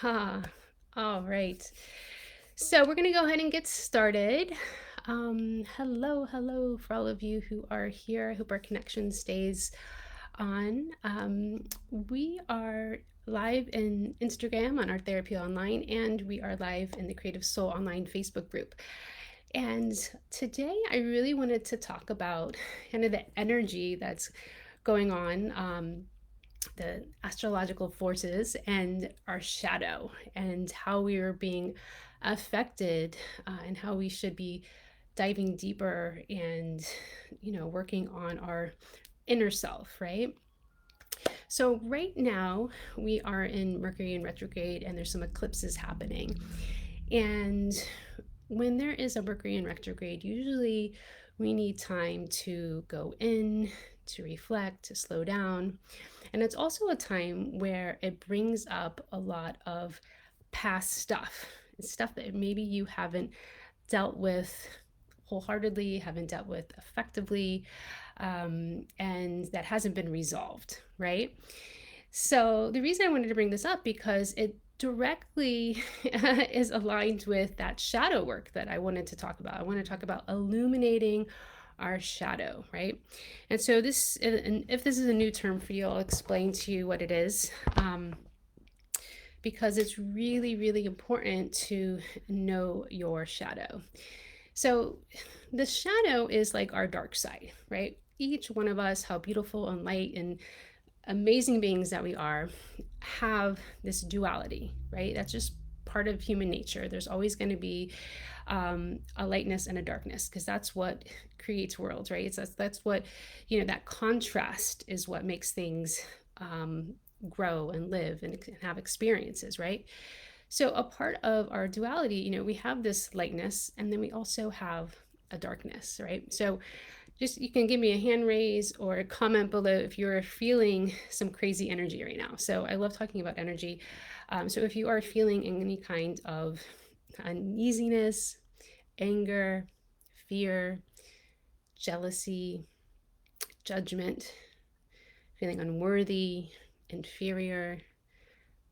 Huh. All right. So we're going to go ahead and get started. Hello for all of you who are here. I hope our connection stays on. We are live in Instagram on our Therapy Online, and we are live in the Creative Soul Online Facebook group. And today I really wanted to talk about kind of the energy that's going on. The astrological forces and our shadow and how we are being affected, and how we should be diving deeper and working on our inner self, right? So right now we are in Mercury in retrograde and there's some eclipses happening. And when there is a Mercury in retrograde, usually we need time to go in, to reflect, to slow down. And it's also a time where it brings up a lot of past stuff that maybe you haven't dealt with wholeheartedly, haven't dealt with effectively, and that hasn't been resolved, right? So the reason I wanted to bring this up because it directly is aligned with that shadow work that I wanted to talk about. I want to talk about illuminating our shadow, right? And so this, and if this is a new term for you, I'll explain to you what it is, because it's really, really important to know your shadow. So the shadow is like our dark side, right? Each one of us, how beautiful and light and amazing beings that we are, have this duality, right? That's just part of human nature. There's always going to be a lightness and a darkness, because that's what creates worlds, right? That's what, that contrast is what makes things grow and live and have experiences, right? So a part of our duality, we have this lightness and then we also have a darkness, right? So just, you can give me a hand raise or a comment below if you're feeling some crazy energy right now. So I love talking about energy. So if you are feeling any kind of uneasiness, anger, fear, jealousy, judgment, feeling unworthy, inferior,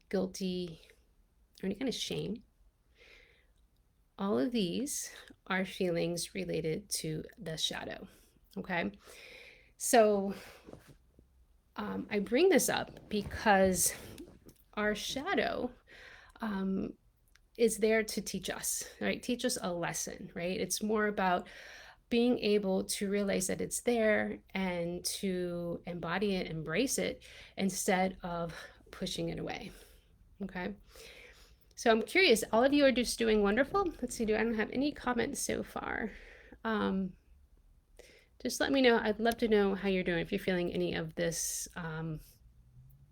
guilty, or any kind of shame, all of these are feelings related to the shadow. Okay. So I bring this up because our shadow is there to teach us, right? Teach us a lesson, right? It's more about being able to realize that it's there and to embody it, embrace it, instead of pushing it away. Okay. So I'm curious, all of you are just doing wonderful. Let's see, I don't have any comments so far. Just let me know. I'd love to know how you're doing, if you're feeling any of this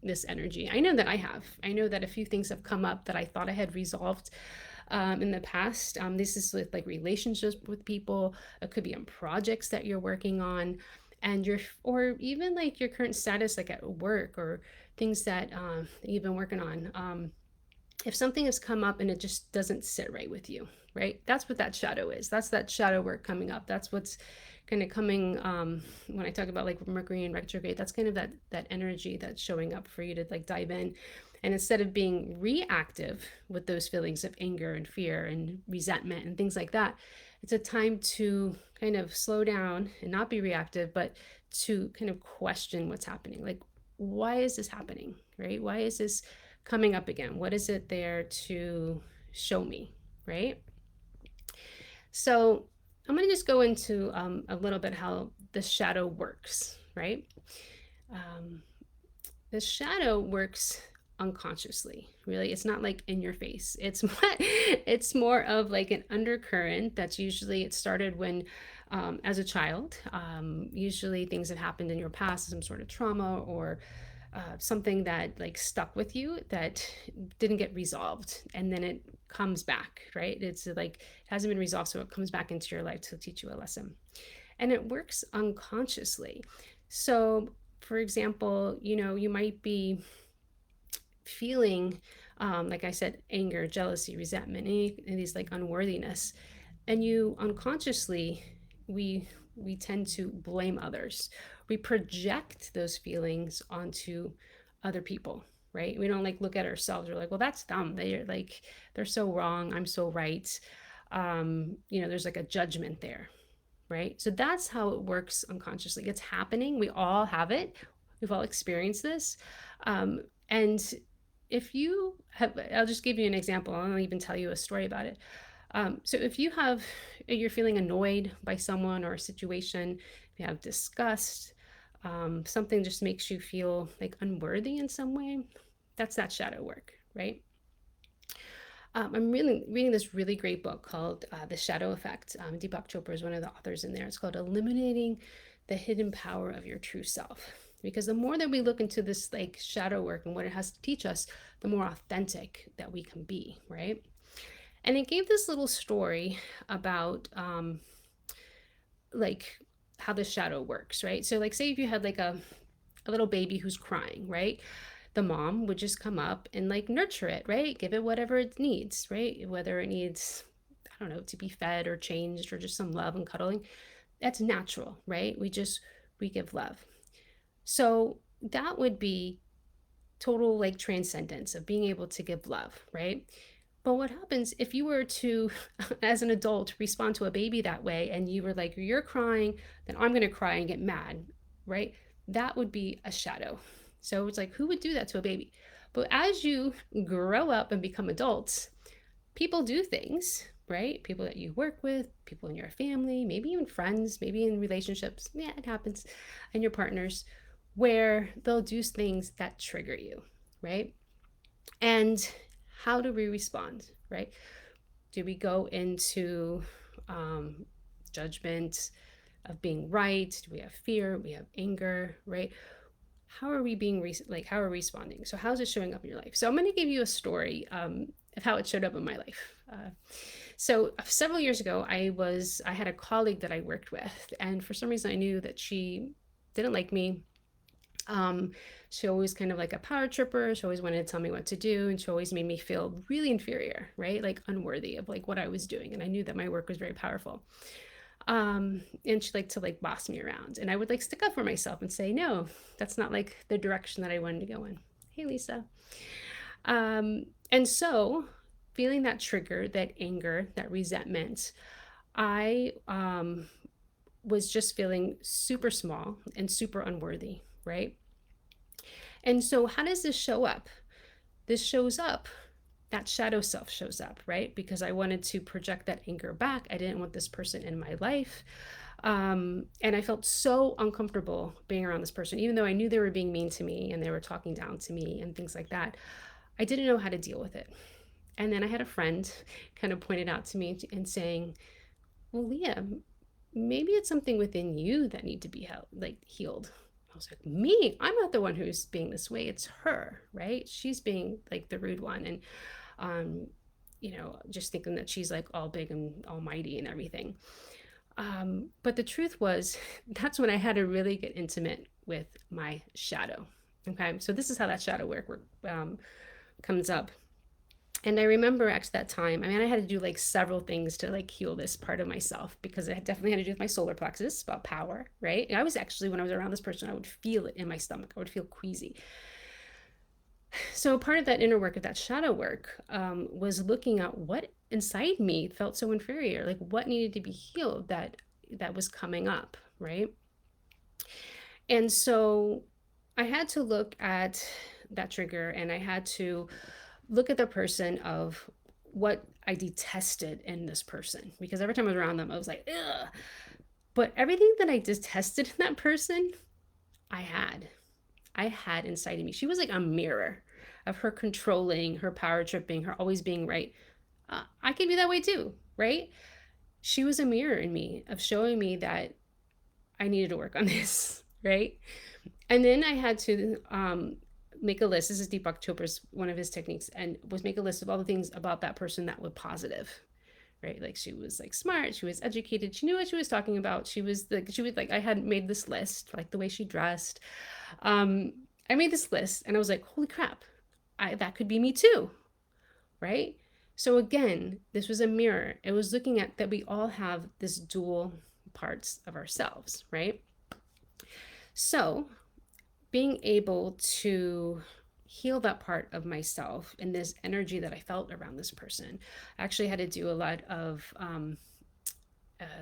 this energy. I know that I have. I know that a few things have come up that I thought I had resolved in the past. This is with like relationships with people. It could be on projects that you're working on, and or even like your current status, like at work, or things that you've been working on. If something has come up and it just doesn't sit right with you, right? That's what that shadow is. That's that shadow work coming up. That's what's kind of coming, when I talk about like Mercury in retrograde. That's kind of that energy that's showing up for you to like dive in. And instead of being reactive with those feelings of anger and fear and resentment and things like that, it's a time to kind of slow down and not be reactive, but to kind of question what's happening. Like, why is this happening, right? Why is this coming up again? What is it there to show me, right? So I'm going to just go into a little bit how the shadow works, right? The shadow works unconsciously, really. It's not like in your face. It's more of like an undercurrent that's usually, it started when as a child. Usually things that happened in your past, some sort of trauma, or something that like stuck with you that didn't get resolved, and then it comes back, right? It's like it hasn't been resolved, so it comes back into your life to teach you a lesson, and it works unconsciously. So for example, you might be feeling, like I said, anger, jealousy, resentment, any of these like unworthiness, and you unconsciously, we tend to blame others. We project those feelings onto other people, right? We don't like look at ourselves. We're like, well, that's dumb. They're so wrong. I'm so right. There's like a judgment there, right? So that's how it works unconsciously. It's happening. We all have it. We've all experienced this. And if you have, I'll just give you an example. I'll even tell you a story about it. So if you're feeling annoyed by someone or a situation, if you have disgust, something just makes you feel like unworthy in some way, that's that shadow work, right? I'm really reading this really great book called The Shadow Effect. Deepak Chopra is one of the authors in there. It's called Illuminating the Hidden Power of Your True Self. Because the more that we look into this like shadow work and what it has to teach us, the more authentic that we can be, right? And it gave this little story about like how the shadow works, right? So like say if you had like a little baby who's crying, right? The mom would just come up and like nurture it, right? Give it whatever it needs, right? Whether it needs, I don't know, to be fed or changed or just some love and cuddling. That's natural, right? We give love. So that would be total like transcendence of being able to give love, right? But what happens if you were to, as an adult, respond to a baby that way and you were like, you're crying, then I'm going to cry and get mad, right? That would be a shadow. So it's like, who would do that to a baby? But as you grow up and become adults, people do things, right? People that you work with, people in your family, maybe even friends, maybe in relationships. Yeah, it happens. And your partners, where they'll do things that trigger you, right? And how do we respond, right? Do we go into judgment of being right? Do we have fear? We have anger, right? How are we being how are we responding? So how's it showing up in your life? So I'm going to give you a story of how it showed up in my life. So several years ago, I had a colleague that I worked with, and for some reason I knew that she didn't like me. She always kind of like a power tripper. She always wanted to tell me what to do, and she always made me feel really inferior, right? Like unworthy of like what I was doing. And I knew that my work was very powerful. And she liked to like boss me around, and I would like stick up for myself and say, no, that's not like the direction that I wanted to go in. Hey, Lisa. And so feeling that trigger, that anger, that resentment, I was just feeling super small and super unworthy, right? And so how does this show up? This shows up, that shadow self shows up, right? Because I wanted to project that anger back. I didn't want this person in my life. And I felt so uncomfortable being around this person, even though I knew they were being mean to me and they were talking down to me and things like that. I didn't know how to deal with it. And then I had a friend kind of pointed out to me and saying, well, Leah, maybe it's something within you that need to be healed. I was like, me? I'm not the one who's being this way. It's her, right? She's being like the rude one. And, just thinking that she's like all big and almighty and everything. But the truth was, that's when I had to really get intimate with my shadow. Okay. So this is how that shadow work comes up. And I remember at that time, I mean, I had to do like several things to like heal this part of myself, because it definitely had to do with my solar plexus, about power, right? And I was actually, when I was around this person, I would feel it in my stomach. I would feel queasy. So part of that inner work, of that shadow work, was looking at what inside me felt so inferior, like what needed to be healed that was coming up, right? And so I had to look at that trigger, and I had to look at the person of what I detested in this person, because every time I was around them, I was like, ugh. But everything that I detested in that person, I had inside of me. She was like a mirror of her controlling, her power tripping, her always being right. I can be that way too, right? She was a mirror in me of showing me that I needed to work on this, right? And then I had to make a list. This is Deepak Chopra's one of his techniques, and was make a list of all the things about that person that were positive, right? Like she was like smart, she was educated, she knew what she was talking about. She was like, I had made this list, like the way she dressed. I made this list, and I was like, holy crap, that could be me too, right? So again, this was a mirror. It was looking at that we all have this dual parts of ourselves, right? So being able to heal that part of myself and this energy that I felt around this person. I actually had to do a lot of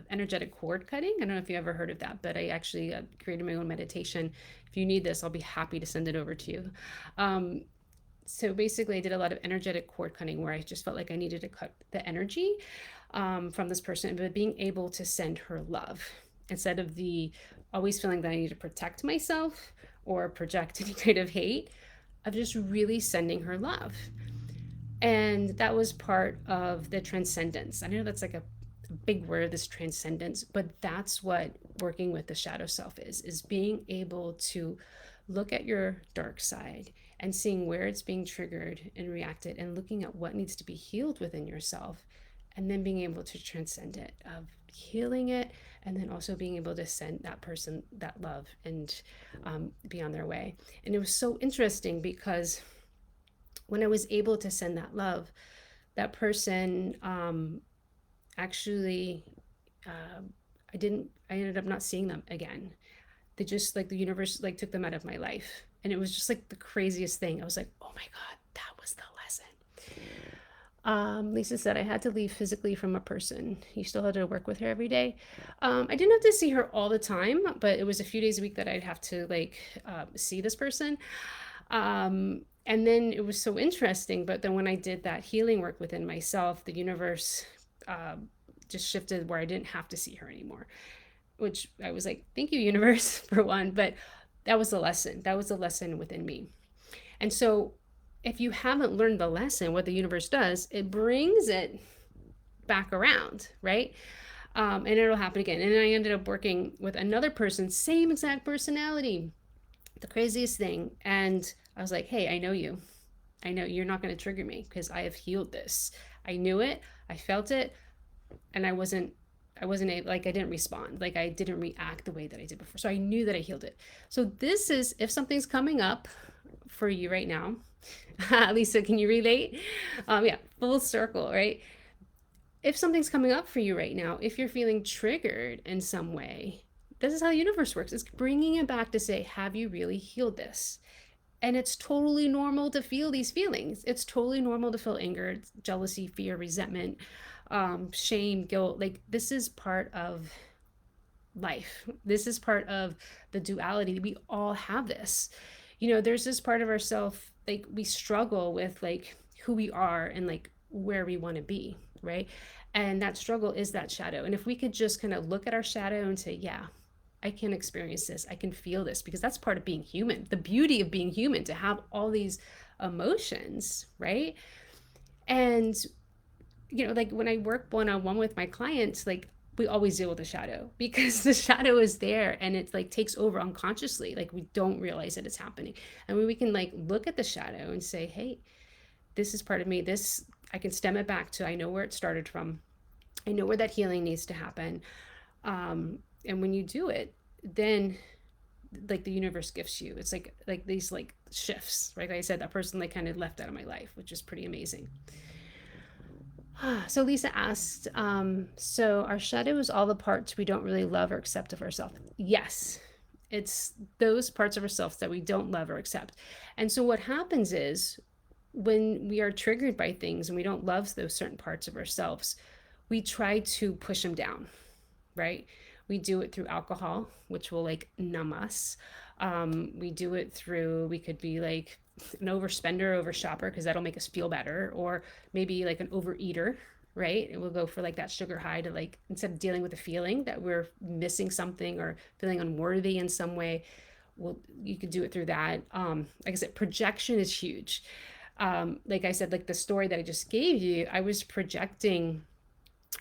energetic cord cutting. I don't know if you ever heard of that, but I actually created my own meditation. If you need this, I'll be happy to send it over to you. Um, so basically, I did a lot of energetic cord cutting where I just felt like I needed to cut the energy from this person, but being able to send her love instead of the always feeling that I need to protect myself or project any kind of hate, of just really sending her love. And that was part of the transcendence. I know that's like a big word, this transcendence, but that's what working with the shadow self is being able to look at your dark side and seeing where it's being triggered and reacted and looking at what needs to be healed within yourself, and then being able to transcend it, of healing it, and then also being able to send that person that love and be on their way. And it was so interesting because when I was able to send that love, that person actually, uh, I ended up not seeing them again. They just, like, the universe like took them out of my life. And it was just like the craziest thing. I was like, oh my God, that was the lesson. Lisa said, I had to leave physically from a person. You still had to work with her every day. I didn't have to see her all the time, but it was a few days a week that I'd have to like see this person. And then it was so interesting. But then when I did that healing work within myself, the universe uh, just shifted where I didn't have to see her anymore, which I was like, thank you, universe, for one. But that was a lesson. That was a lesson within me. And so if you haven't learned the lesson, what the universe does, it brings it back around, right? And it'll happen again. And I ended up working with another person, same exact personality, the craziest thing. And I was like, hey, I know you. I know you're not going to trigger me because I have healed this. I knew it. I felt it. And I wasn't able, like, I didn't respond. Like, I didn't react the way that I did before. So I knew that I healed it. So this is, if something's coming up for you right now, Lisa, can you relate? Yeah, full circle, right? If something's coming up for you right now, if you're feeling triggered in some way, this is how the universe works. It's bringing it back to say, have you really healed this? And it's totally normal to feel these feelings. It's totally normal to feel anger, jealousy, fear, resentment, shame, guilt. Like, this is part of life. This is part of the duality. We all have this. There's this part of ourselves, like, we struggle with like who we are and like where we want to be, right? And that struggle is that shadow. And if we could just kind of look at our shadow and say, yeah, I can experience this, I can feel this, because that's part of being human. The beauty of being human, to have all these emotions, right? And like when I work one-on-one with my clients, like, we always deal with the shadow because the shadow is there and it like takes over unconsciously. Like, we don't realize that it's happening. And when we can like look at the shadow and say, hey, this is part of me. This, I can stem it back to, I know where it started from. I know where that healing needs to happen. And when you do it, then like the universe gifts you. It's like these like shifts, right? Like I said, that person like kind of left out of my life, which is pretty amazing. So Lisa asked, so our shadow is all the parts we don't really love or accept of ourselves. Yes, it's those parts of ourselves that we don't love or accept. And so what happens is, when we are triggered by things and we don't love those certain parts of ourselves, we try to push them down, right? We do it through alcohol, which will like numb us. We do it through, we could be like an overspender, overshopper, because that'll make us feel better, or maybe like an overeater, right? And we'll go for like that sugar high to like, instead of dealing with the feeling that we're missing something or feeling unworthy in some way, well, you could do it through that. Like I said, projection is huge. Like I said, like the story that I just gave you, I was projecting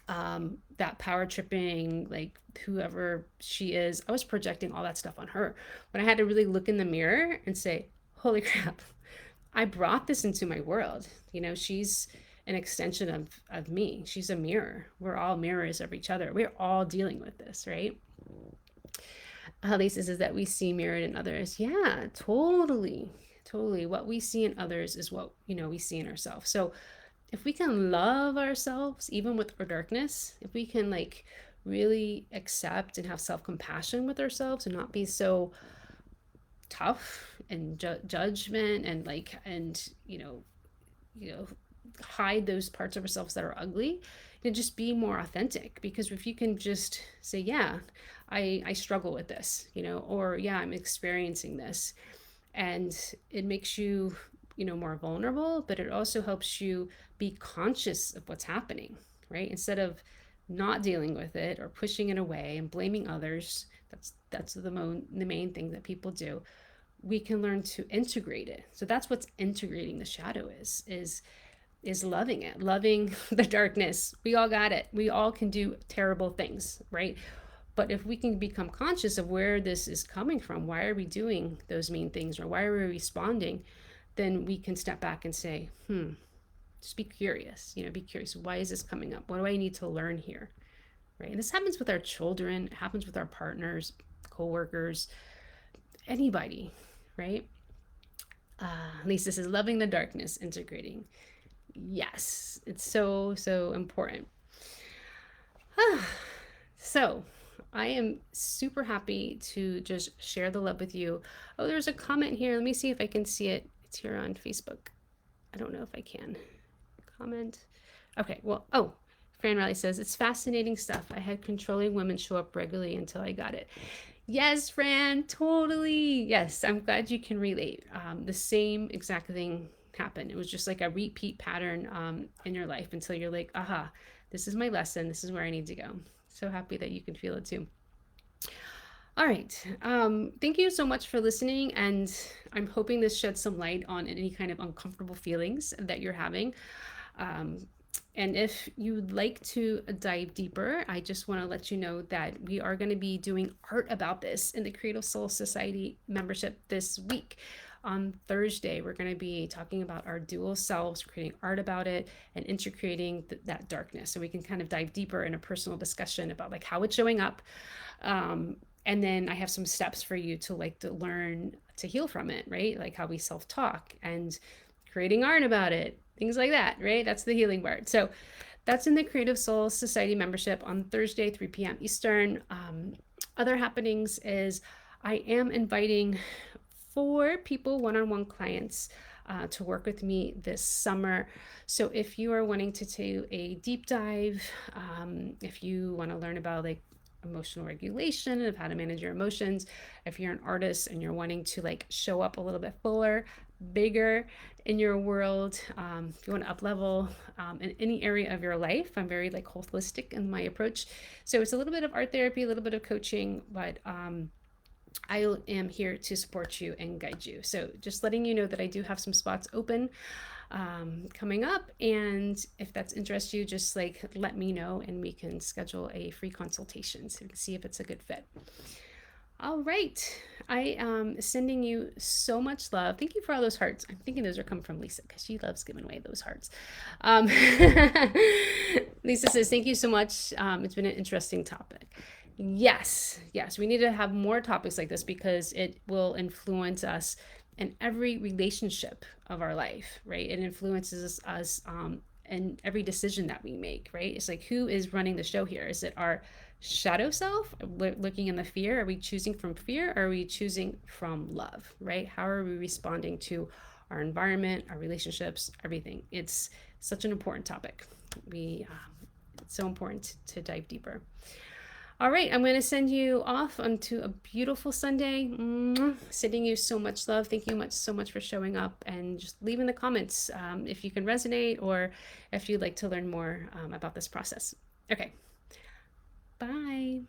that power tripping, like whoever she is, I was projecting all that stuff on her. When I had to really look in the mirror and say, holy crap, I brought this into my world. She's an extension of me. She's a mirror. We're all mirrors of each other. We're all dealing with this, right? Lisa says that we see mirrored in others. Yeah, totally. What we see in others is what, we see in ourselves. So if we can love ourselves, even with our darkness, if we can like really accept and have self-compassion with ourselves and not be so tough and judgment and like, and, you know, hide those parts of ourselves that are ugly and just be more authentic. Because if you can just say, yeah, I struggle with this, or yeah, I'm experiencing this, and it makes you, more vulnerable, but it also helps you be conscious of what's happening, right? Instead of not dealing with it or pushing it away and blaming others. That's the main thing that people do. We can learn to integrate it. So that's what's integrating the shadow is loving it, loving the darkness. We all got it. We all can do terrible things, right? But if we can become conscious of where this is coming from, why are we doing those mean things, or why are we responding, then we can step back and say, just be curious. Be curious. Why is this coming up? What do I need to learn here? Right? And this happens with our children. It happens with our partners, coworkers, anybody, right? At least this is loving the darkness, integrating. Yes, it's so, so important. So I am super happy to just share the love with you. Oh, there's a comment here. Let me see if I can see it. It's here on Facebook. I don't know if I can comment. Okay, well, Fran Riley says, it's fascinating stuff. I had controlling women show up regularly until I got it. Yes, Fran, totally. Yes, I'm glad you can relate. The same exact thing happened. It was just like a repeat pattern in your life until you're like, aha, this is my lesson. This is where I need to go. So happy that you can feel it too. All right. Thank you so much for listening. And I'm hoping this sheds some light on any kind of uncomfortable feelings that you're having. And if you'd like to dive deeper, I just want to let you know that we are going to be doing art about this in the Creative Soul Society membership this week. On Thursday, we're going to be talking about our dual selves, creating art about it, and integrating that darkness. So we can kind of dive deeper in a personal discussion about like how it's showing up. And then I have some steps for you to learn to heal from it, right? Like how we self-talk and creating art about it, things like that, right? That's the healing part. So that's in the Creative Soul Society membership on Thursday, 3 p.m. Eastern. Other happenings is I am inviting 4 people, one-on-one clients, to work with me this summer. So if you are wanting to do a deep dive, if you want to learn about like emotional regulation, of how to manage your emotions, if you're an artist and you're wanting to like show up a little bit fuller, bigger in your world, if you want to up level in any area of your life, I'm very like holistic in my approach. So it's a little bit of art therapy, a little bit of coaching, but I am here to support you and guide you. So just letting you know that I do have some spots open coming up, and if that's interests you, just like let me know and we can schedule a free consultation so we can see if it's a good fit. All right, I am sending you so much love. Thank you for all those hearts. I'm thinking those are coming from Lisa because she loves giving away those hearts. Lisa says, thank you so much. It's been an interesting topic. Yes, we need to have more topics like this because it will influence us in every relationship of our life, right? It influences us in every decision that we make, right? It's like, who is running the show here? Is it our shadow self looking in the fear? Are we choosing from fear? Or are we choosing from love, right? How are we responding to our environment, our relationships, everything? It's such an important topic. It's so important to dive deeper. All right, I'm going to send you off onto a beautiful Sunday. Sending you so much love. Thank you so much for showing up, and just leave in the comments if you can resonate or if you'd like to learn more about this process. Okay, bye.